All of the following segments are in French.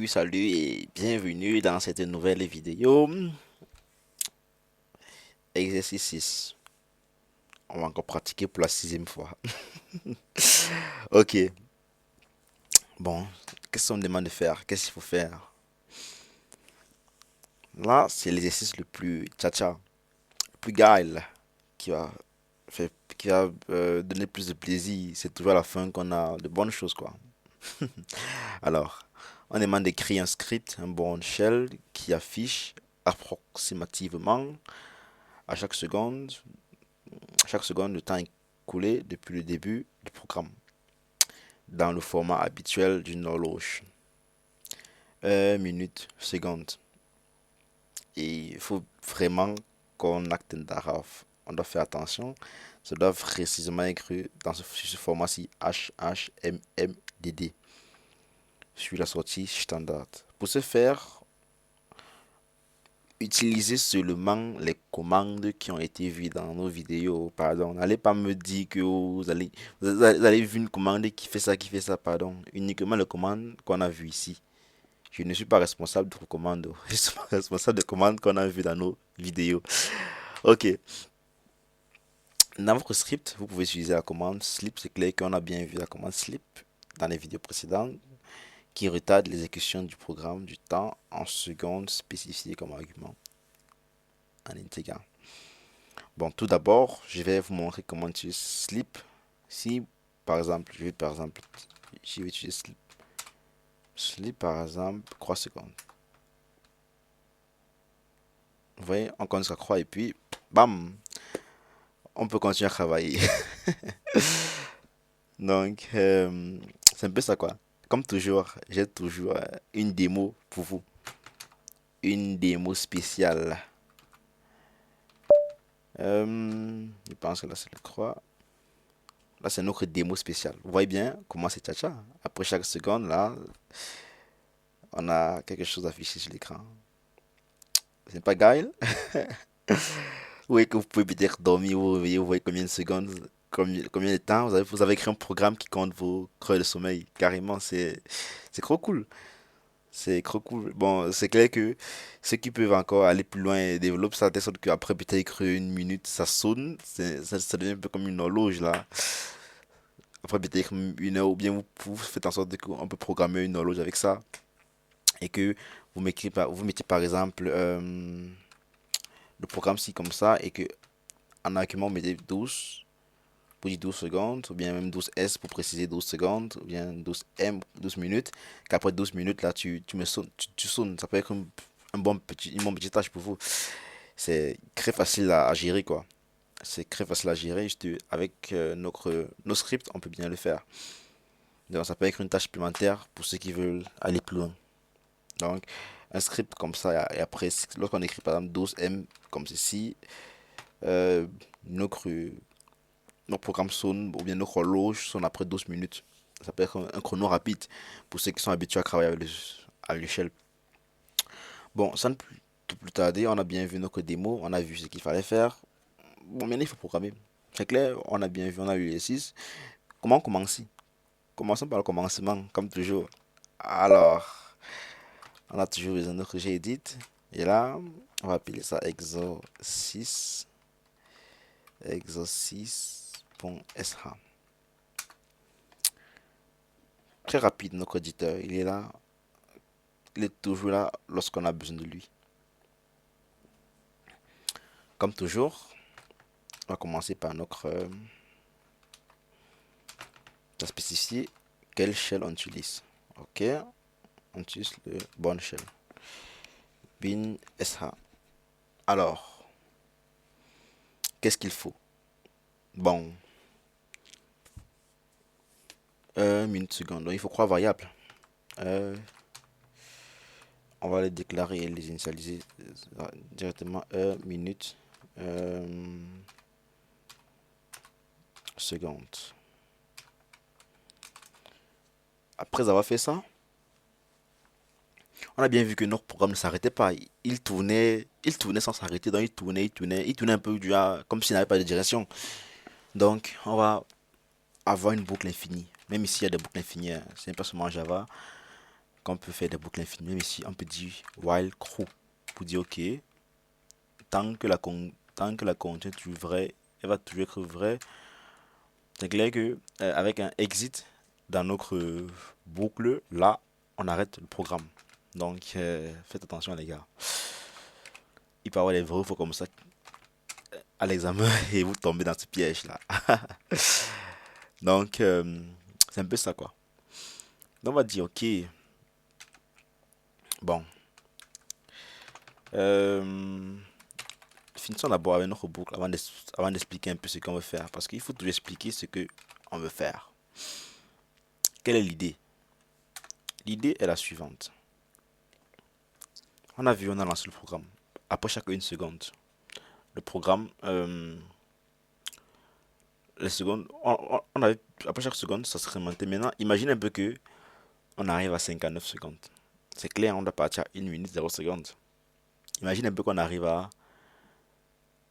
Salut et bienvenue dans cette nouvelle vidéo. Exercice 6. On va encore pratiquer pour la sixième fois. Ok, bon, qu'est-ce qu'on me demande de faire? Qu'est-ce qu'il faut faire? Là, c'est l'exercice le plus tcha-tcha, le plus guile, qui va faire, qui va donner plus de plaisir. C'est toujours à la fin qu'on a de bonnes choses, quoi. Alors, on demande d'écrire un script, un bon shell qui affiche approximativement à chaque seconde le temps écoulé depuis le début du programme, dans le format habituel d'une horloge. Minute, seconde. Et il faut vraiment qu'on acte d'arabe. On doit faire attention. Ça doit précisément écrit dans ce format-ci HHMMDD sur la sortie standard. Pour ce faire, utilisez seulement les commandes qui ont été vues dans nos vidéos. Pardon, n'allez pas me dire que vous allez vu une commande qui fait ça, pardon. Uniquement les commandes qu'on a vues ici. Je ne suis pas responsable de vos commandes. Je suis responsable des commandes qu'on a vues dans nos vidéos. Ok. Dans votre script, vous pouvez utiliser la commande sleep. C'est clair qu'on a bien vu la commande sleep dans les vidéos précédentes qui retarde l'exécution du programme du temps en secondes spécifiées comme argument en intégrant. Bon, tout d'abord, je vais vous montrer comment utiliser sleep. Si, par exemple, je vais utiliser sleep. Sleep, par exemple, 3 secondes. Vous voyez, on commence à croire et puis, bam, on peut continuer à travailler. Donc, c'est un peu ça, quoi. Comme toujours, j'ai toujours une démo pour vous. Une démo spéciale. Je pense que là, c'est le 3. Là, c'est notre démo spéciale. Vous voyez bien comment c'est tcha-tcha. Après chaque seconde, là, on a quelque chose affiché sur l'écran. C'est pas Gaël? Vous voyez que vous pouvez peut-être dormir ou vous réveiller, vous voyez combien de secondes, combien de temps vous avez écrit un programme qui compte vos creux de sommeil. Carrément, c'est trop cool. C'est trop cool. Bon, c'est clair que ceux qui peuvent encore aller plus loin et développer ça de telle sorte qu'après peut-être une minute, ça sonne. Ça devient un peu comme une horloge là. Après peut-être une heure ou bien vous faites en sorte qu'on peut programmer une horloge avec ça. Et que vous mettez par exemple le programme ci comme ça et que en argument vous mettez 12 pour dire 12 secondes ou bien même 12S pour préciser 12 secondes ou bien 12M 12 minutes qu'après 12 minutes là tu sonnes, ça peut être une bonne petite tâche pour vous. C'est très facile à gérer quoi. C'est très facile à gérer juste avec nos scripts on peut bien le faire. Donc ça peut être une tâche supplémentaire pour ceux qui veulent aller plus loin. Donc un script comme ça et après lorsqu'on écrit par exemple 12M comme ceci, euh, notre, notre programme sonne ou bien notre horloge sonne après 12 minutes. Ça peut être un chrono rapide pour ceux qui sont habitués à travailler à l'échelle. Bon, sans plus tarder, on a bien vu notre démo, on a vu ce qu'il fallait faire. Bon, maintenant il faut programmer. C'est clair, on a bien vu, on a eu les 6. Comment commencer? Commençons par le commencement, comme toujours. Alors, on a toujours besoin de notre Gedit. Et là, on va appeler ça exo6.sh. Très rapide, notre éditeur. Il est là. Il est toujours là lorsqu'on a besoin de lui. Comme toujours, on va commencer par spécifier quel shell on utilise. Ok, on utilise le bon shell. Bin sh. Alors, qu'est-ce qu'il faut? Bon, minute seconde. Donc, il faut trois variables. Euh, on va les déclarer et les initialiser directement minute seconde. Après avoir fait ça, on a bien vu que notre programme ne s'arrêtait pas. Il tournait sans s'arrêter. Donc il tournait un peu comme s'il n'avait pas de direction. Donc on va avoir une boucle infinie. Même ici, il y a des boucles infinies, hein. C'est pas seulement en Java qu'on peut faire des boucles infinies. Même ici, on peut dire while true pour dire ok, tant que la condition est toujours vraie, elle va toujours être vraie. C'est clair que avec un exit dans notre boucle, là, on arrête le programme. Donc, faites attention les gars. Il peut y avoir des vrais faux comme ça à l'examen et vous tombez dans ce piège là. Donc, c'est un peu ça quoi. Donc, on va dire ok, bon. Euh, Finissons d'abord avec notre boucle avant d'expliquer un peu ce qu'on veut faire. Parce qu'il faut toujours expliquer ce qu'on veut faire. Quelle est l'idée? L'idée est la suivante. On a vu, on a lancé le programme. Après chaque une seconde, le programme, les secondes, on avait, après chaque seconde, ça se remontait. Maintenant, imagine un peu que on arrive à 59 secondes. C'est clair, on doit partir à 1 minute 0 secondes. Imagine un peu qu'on arrive à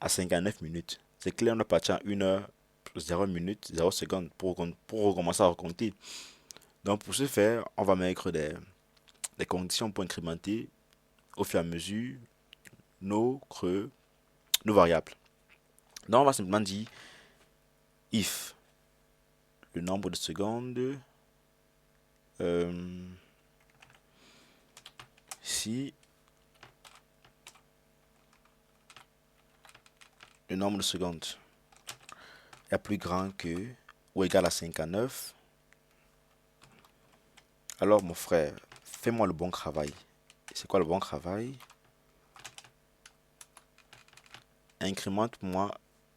59 minutes. C'est clair, on doit partir à 1 heure 0 minute 0 secondes pour recommencer à recompter. Donc pour ce faire, on va mettre des conditions pour incrémenter au fur et à mesure nos variables. Donc on va simplement dire if le nombre de secondes si le nombre de secondes est plus grand que ou égal à 59, alors mon frère, fais-moi le bon travail. C'est quoi le bon travail? Incrémente-moi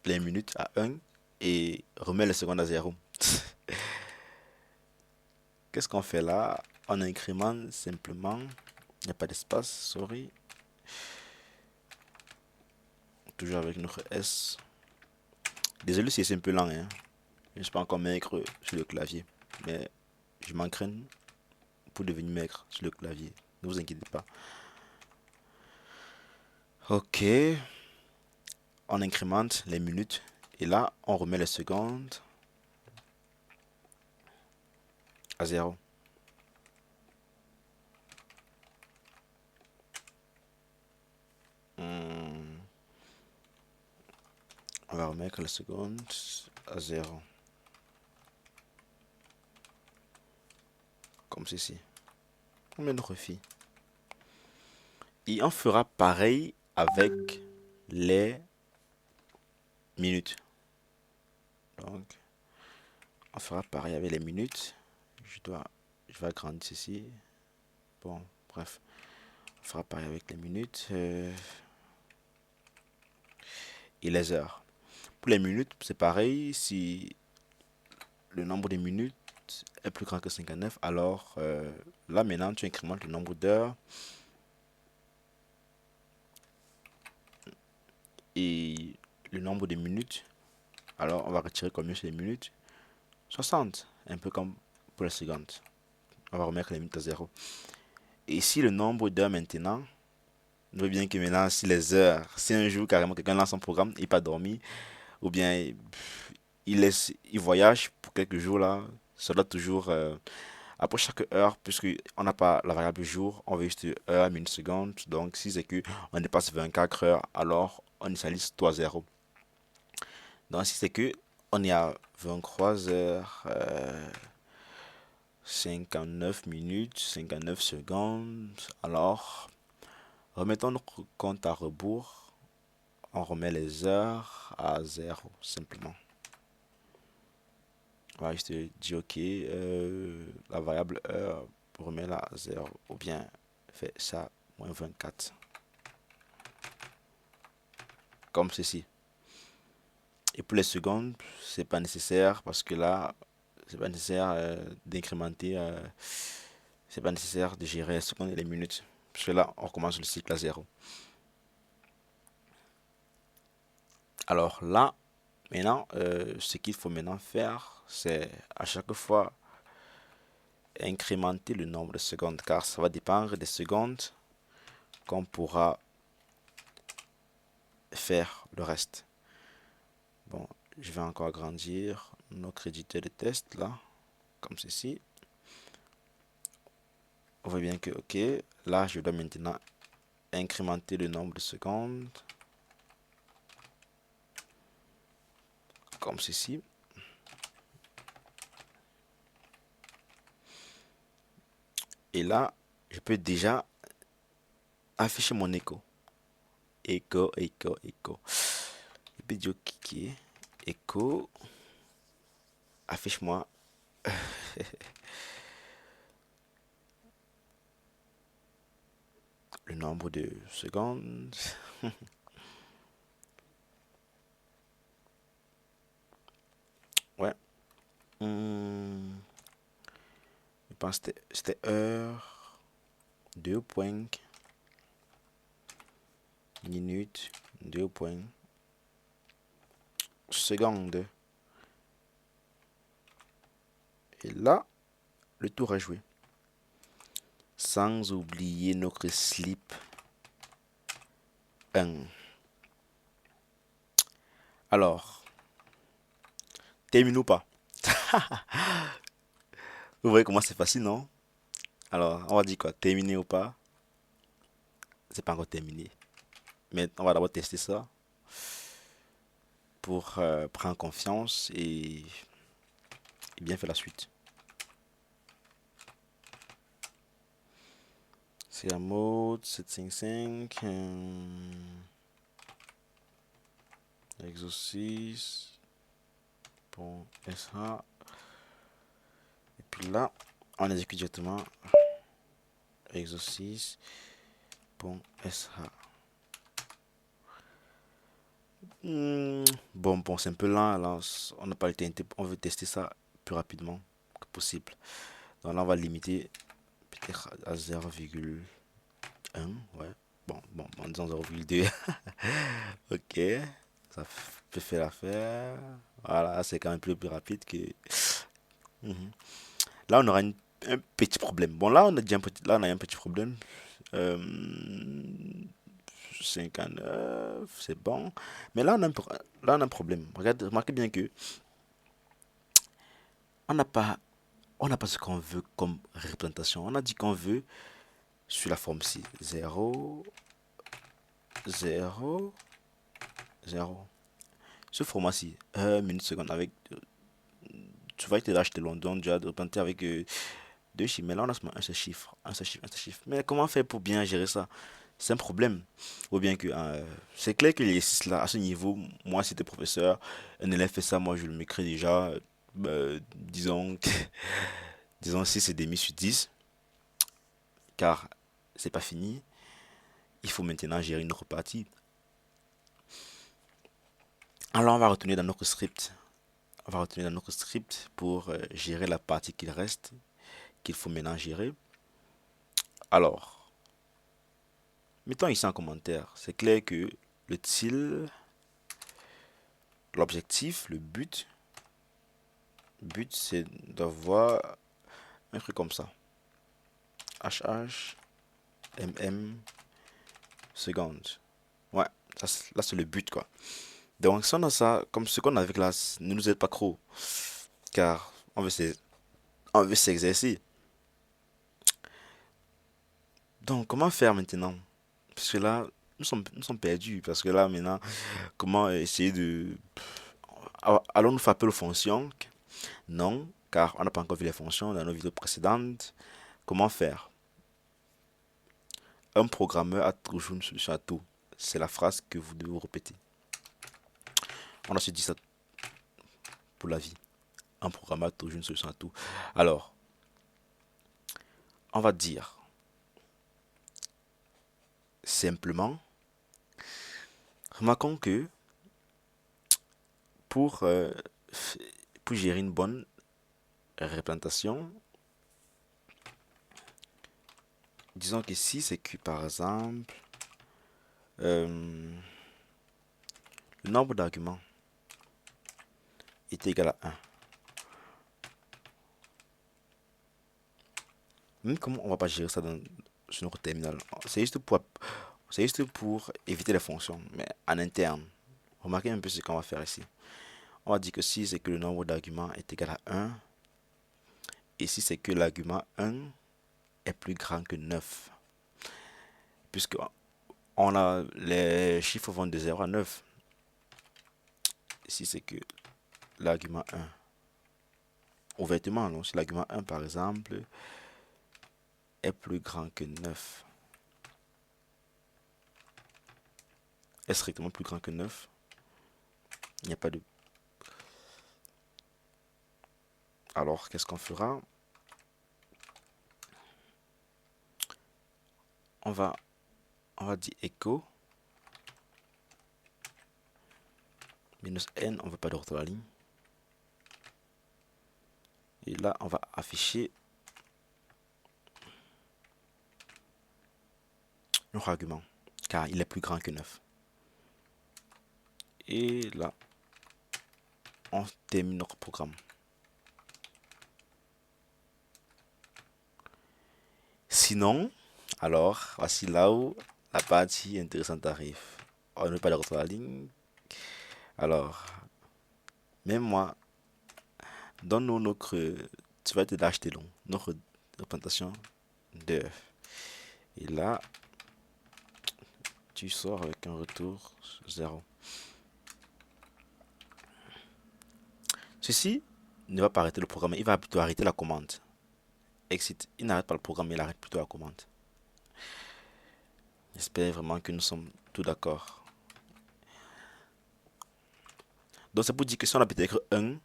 les minutes à 1 et remets les secondes à 0. Qu'est-ce qu'on fait là? On incrémente simplement, il n'y a pas d'espace, sorry. Toujours avec notre S. Désolé si c'est un peu lent, hein. Je ne suis pas encore maigre sur le clavier, mais je m'entraîne pour devenir maigre sur le clavier. Ne vous inquiétez pas. Ok, on incrémente les minutes et là on remet les secondes à 0. On va remettre les secondes à 0. Comme ceci. On met notre fille. Et on fera pareil avec les minutes. Donc, on fera pareil avec les minutes. Je vais agrandir ceci. Bon, bref. On fera pareil avec les minutes et les heures. Pour les minutes, c'est pareil. Si le nombre de minutes est plus grand que 59, alors là maintenant tu incrémentes le nombre d'heures et le nombre de minutes. Alors on va retirer combien sur les minutes? 60, un peu comme pour les secondes. On va remettre les minutes à 0. Et si le nombre d'heures maintenant, on voit bien que maintenant si les heures, si un jour carrément quelqu'un lance son programme, il n'a pas dormi, ou bien il voyage pour quelques jours là, ça doit toujours après chaque heure, puisque on n'a pas la variable jour, on veut juste heure, minute, seconde. Donc si c'est que on dépasse 24 heures, alors on initialise 3 zéros. Donc si c'est que on est à 23 heures 59 minutes, 59 secondes, alors remettons notre compte à rebours. On remet les heures à 0 simplement. On va juste dire ok, la variable heure, remet-la à 0 ou bien fait ça moins 24 comme ceci. Et pour les secondes, c'est pas nécessaire parce que là, c'est pas nécessaire d'incrémenter, c'est pas nécessaire de gérer les secondes et les minutes. Parce que là, on recommence le cycle à 0. Alors là, maintenant, ce qu'il faut maintenant faire, c'est à chaque fois incrémenter le nombre de secondes, car ça va dépendre des secondes qu'on pourra faire le reste. Bon, je vais encore agrandir notre éditeur de test là, comme ceci. On voit bien que, ok, là, je dois maintenant incrémenter le nombre de secondes, comme ceci. Et là, je peux déjà afficher mon écho. Écho, écho, écho. Je peux dire ok, écho, affiche-moi le nombre de secondes. Ouais. Je pense que c'était heure, 2 points, minute, 2 points, seconde. Et là, le tour est joué. Sans oublier notre slip 1. Alors, termine ou pas? Vous voyez comment c'est facile, non? Alors, on va dire quoi? Terminer ou pas? C'est pas encore terminé. Mais on va d'abord tester ça pour prendre confiance et bien faire la suite. C'est la mode 755. Exercice. Bon, SH. Et puis là, on exécute directement. Exercice. Bon, SH. Bon, c'est un peu lent. Là, on n'a pas le temps. On veut tester ça plus rapidement que possible. Donc là, on va limiter peut-être à 0,1. Ouais. Bon, en disant 0,2. Ok. Ça peut faire l'affaire. Voilà, c'est quand même plus rapide que. Mhm. Là, on aura un petit problème. Bon, là, on a déjà là, on a un petit problème. Euh, 59, c'est bon. Mais là, là, on a un problème. Remarquez bien que on n'a pas, on n'a pas ce qu'on veut comme représentation. On a dit qu'on veut sur la forme ci. 0, 0, 0. Ce format-ci, minute, seconde, avec. Tu vas te racheter London, tu vas te représenter avec deux chiffres. Mais là, on a seulement un seul chiffre, un seul chiffre, un seul chiffre. Mais comment faire pour bien gérer ça? C'est un problème. Ou bien que c'est clair que l'exercice là, à ce niveau, moi, si t'es professeur, un élève fait ça, moi, je le m'écris déjà, disons, disons 6 et demi sur 10, car c'est pas fini. Il faut maintenant gérer une autre partie. Alors, on va retourner dans notre script. On va retourner dans notre script pour gérer la partie qu'il reste, qu'il faut maintenant gérer. Alors, mettons ici en commentaire. C'est clair que le til, l'objectif, le but c'est d'avoir un truc comme ça. HH, MM, seconde. Ouais, là c'est le but quoi. Donc si on a ça, comme ce qu'on a avec là, ne nous aide pas trop. Car on veut s'exercer. Donc comment faire maintenant? Parce que là, nous sommes perdus. Parce que là maintenant, comment essayer de. Allons-nous faire appel aux fonctions? Non, car on n'a pas encore vu les fonctions dans nos vidéos précédentes. Comment faire? Un programmeur a toujours une solution à tout. C'est la phrase que vous devez répéter. On a se dit ça pour la vie. Un programmeur a toujours une solution à tout. Alors, on va dire simplement, remarquons que pour, euh, pour gérer une bonne représentation, disons qu'ici c'est que par exemple, le nombre d'arguments est égal à 1. Même comment on va pas gérer ça sur notre terminal. C'est juste pour éviter les fonctions, mais en interne. Remarquez un peu ce qu'on va faire ici. On va dire que si c'est que le nombre d'arguments est égal à 1, Ici, c'est que l'argument 1 est plus grand que 9. Puisque on a les chiffres vont de 0 à 9. Ici, c'est que l'argument 1, ouvertement, non, si l'argument 1, par exemple, est plus grand que 9, est strictement plus grand que 9, il n'y a pas de... Alors, qu'est-ce qu'on fera? On va dire echo minus n, on ne veut pas de retour à la ligne. Et là, on va afficher notre argument, car il est plus grand que 9. Et là, on termine notre programme. Sinon, alors, voici là où la partie intéressante arrive. On ne veut pas de retour à la ligne. Alors, même moi, donne-nous notre... Tu vas te l'acheter long, notre représentation de f. Et là, tu sors avec un retour 0. Ceci ne va pas arrêter le programme, il va plutôt arrêter la commande. Exit, il n'arrête pas le programme, il arrête plutôt la commande. J'espère vraiment que nous sommes tous d'accord. Donc c'est pour dire que si on a peut-être 1,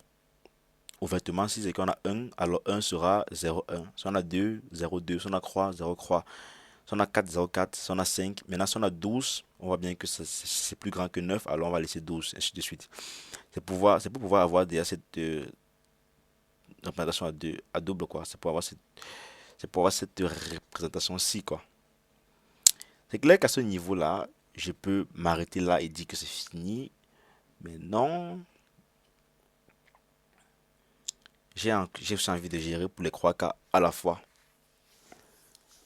ouvertement, si c'est qu'on a 1, alors 1 sera 0, 1. Si on a 2, 0, 2. Si on a 3, 0, 3. Si on a 4, 0, 4. Si on a 5. Maintenant, si on a 12, on voit bien que c'est plus grand que 9, alors on va laisser 12, ainsi de suite. C'est pour pouvoir avoir déjà cette représentation à double, quoi. C'est pour avoir cette représentation-ci, quoi. C'est clair qu'à ce niveau-là, je peux m'arrêter là et dire que c'est fini. Mais non, j'ai aussi envie de gérer pour les trois cas à la fois.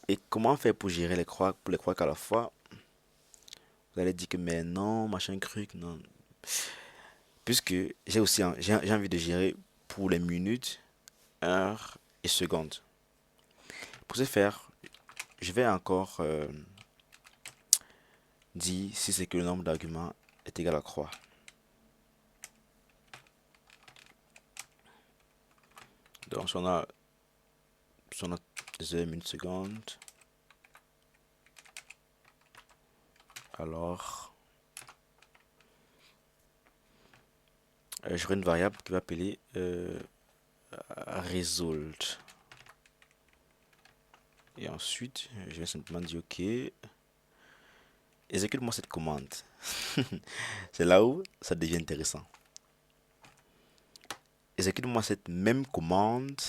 Et comment faire pour gérer pour les trois cas à la fois? Vous allez dire que mais non, machin truc, non. Puisque j'ai envie de gérer pour les minutes, heures et secondes. Pour ce faire, je vais encore dire si c'est que le nombre d'arguments est égal à croix. Donc si on a des heures, minutes, secondes, alors j'aurai une variable qui va appeler result. Et ensuite, je vais simplement dire OK. Exécute-moi cette commande. C'est là où ça devient intéressant. Exécute-moi cette même commande.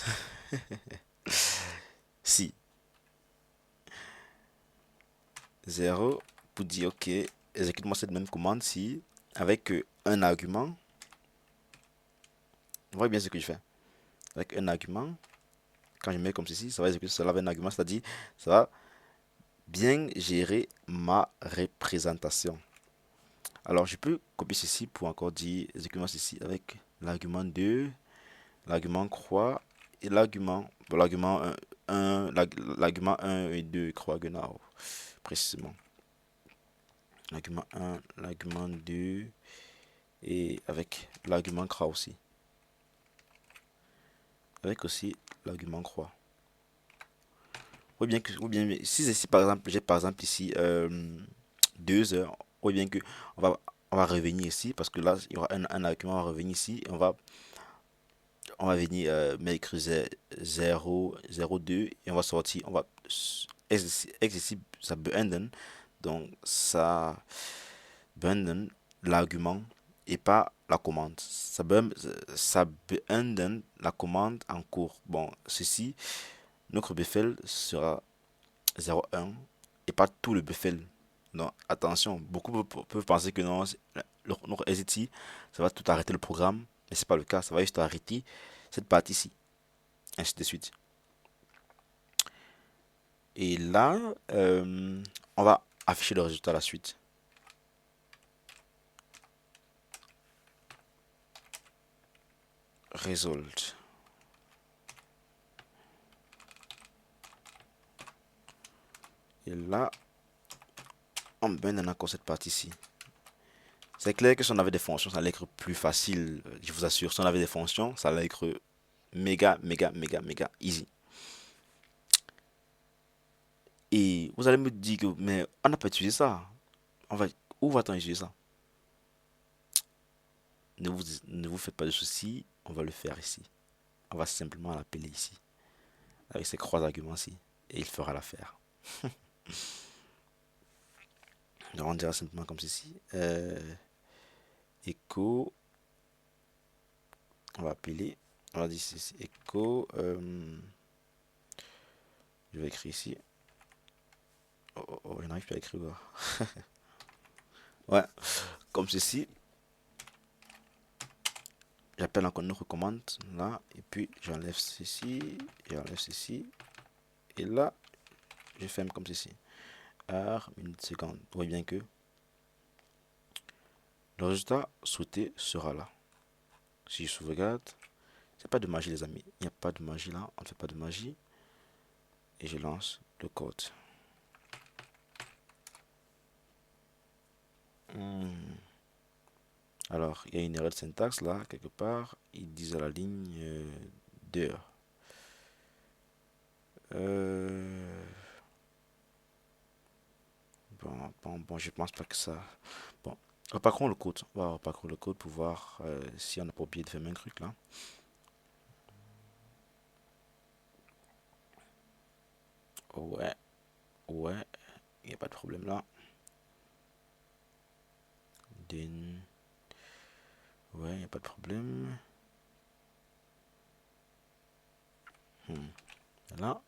Si 0 pour dire OK, exécute-moi cette même commande si avec un argument. Vous voyez bien ce que je fais. Avec un argument, quand je mets comme ceci, ça va exécuter cela avec un argument, c'est-à-dire ça va bien gérer ma représentation. Alors je peux copier ceci pour encore dire exécute-moi ceci avec l'argument 2, l'argument croix et l'argument 1, l'argument 1 et 2 croix genau précisément. L'argument 1, l'argument 2 et avec l'argument croix aussi. Avec aussi l'argument croix. Ou bien si ici par exemple j'ai par exemple ici 2 heures, ou bien que on va revenir ici parce que là il y aura un argument, on va revenir ici et on va venir mettre 0 0 2 et on va sortir, on va ici ça beenden, donc ça beenden l'argument et pas la commande. Ça beenden la commande en cours. Bon, ceci, notre buffer sera 0,1 et pas tout le buffer. Non, attention, beaucoup peuvent penser que non, notre exit, ça va tout arrêter le programme, mais c'est pas le cas, ça va juste arrêter cette partie-ci, ainsi de suite. Et là, on va afficher le résultat à la suite. Result. Et là, on met encore cette partie-ci. C'est clair que si on avait des fonctions, ça allait être plus facile. Je vous assure, si on avait des fonctions, ça allait être méga, méga, méga, méga easy. Et vous allez me dire que, mais on n'a pas utilisé ça. On va, où va-t-on utiliser ça? Ne vous faites pas de soucis, on va le faire ici. On va simplement l'appeler ici, avec ces trois arguments-ci. Et il fera l'affaire. Donc on dira simplement comme ceci. Echo, on va appeler, on va dire ceci, echo, je vais écrire ici. Oh, je n'arrive pas à écrire. Ouais, comme ceci. J'appelle encore une autre commande là, et puis j'enlève ceci, j'enlève ceci, et là, je ferme comme ceci. Heure, minute, seconde. Vous voyez bien que le résultat souhaité sera là. Si je sauvegarde, c'est pas de magie les amis, il n'y a pas de magie là, on ne fait pas de magie. Et je lance le code. Alors, il y a une erreur de syntaxe là, quelque part. Ils disent à la ligne 2. Bon, je pense pas que ça. Bon, reparcourons le code. On va reparcourir le code pour voir si on n'a pas oublié de faire un truc là. Ouais, ouais, il n'y a pas de problème là. Then, ouais, il n'y a pas de problème. Là.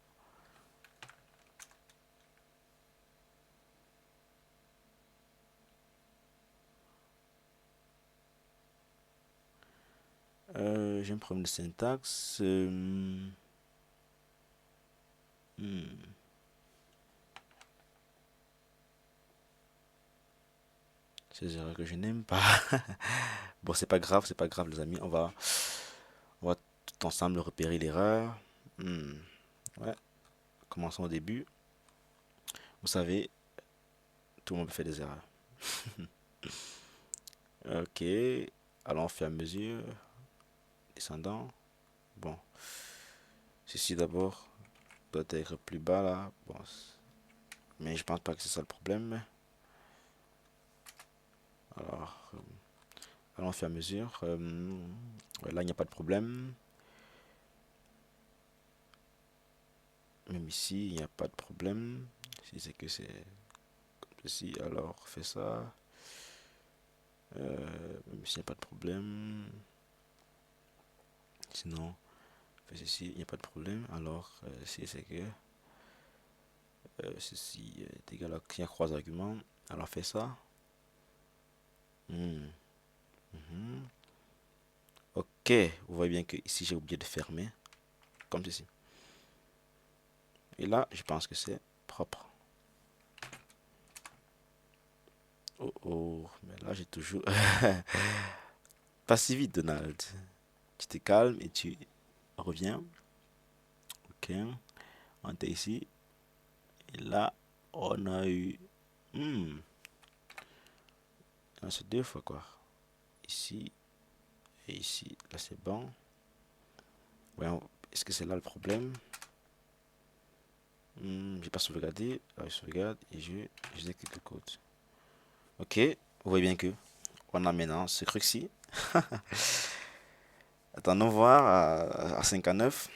J'ai un problème de syntaxe. Ces erreurs que je n'aime pas. Bon, c'est pas grave les amis. On va tout ensemble repérer l'erreur. Ouais, commençons au début. Vous savez, tout le monde peut faire des erreurs. Ok, allons au fur et à mesure. Descendant. Bon, ceci d'abord doit être plus bas là. Bon, mais je pense pas que c'est ça le problème. Alors, allons au fur et à mesure. Ouais, là, il n'y a pas de problème. Même ici, il n'y a pas de problème. Si c'est que c'est comme ceci, alors fais ça. Même s'il n'y a pas de problème. Sinon, fais ceci, il n'y a pas de problème. Alors, si c'est que ceci est égal à il y a trois arguments, alors fais ça. Hmm, mhm. Ok, vous voyez bien que ici j'ai oublié de fermer, comme ceci. Et là, je pense que c'est propre. Oh oh, mais là j'ai toujours... Pas si vite, Donald. Tu te calmes et tu reviens. Ok, on était ici. Et là, on a eu... Hmm, c'est deux fois quoi. Ici et ici. Là, c'est bon. Voyons, est-ce que c'est là le problème? J'ai pas sauvegardé. Là, je sauvegarde et j'exécute le code. Ok, vous voyez bien que on a maintenant ce truc-ci. Attendons voir à 59.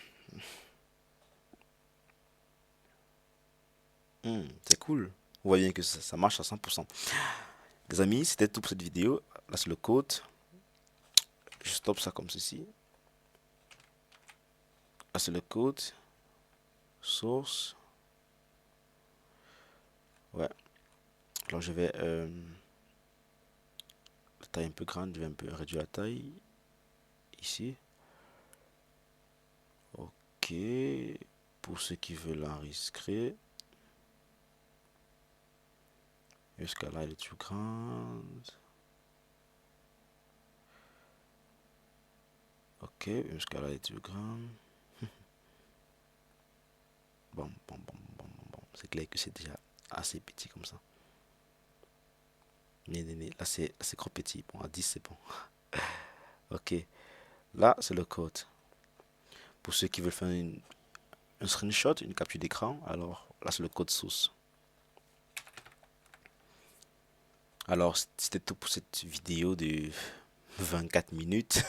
C'est cool. Vous voyez bien que ça marche à 100%. Les amis, c'était tout pour cette vidéo. Là, c'est le code. Je stoppe ça comme ceci. Là, c'est le code. Source. Ouais. Alors, je vais... la taille un peu grande. Je vais un peu réduire la taille. Ici. Ok. Pour ceux qui veulent enregistrer. Jusqu'à là, elle est trop grande. Ok. Jusqu'à là, elle est trop grande. Bon. C'est clair que c'est déjà assez petit comme ça. Là, c'est trop petit. Bon, à 10, c'est bon. Ok. Là, c'est le code. Pour ceux qui veulent faire un screenshot, une capture d'écran, alors là, c'est le code source. Alors, c'était tout pour cette vidéo de 24 minutes.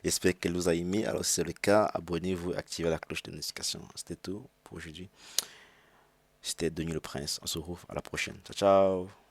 J'espère qu'elle vous a aimé. Alors, si c'est le cas, abonnez-vous et activez la cloche de notification. C'était tout pour aujourd'hui. C'était Denis le Prince. On se retrouve à la prochaine. Ciao, ciao.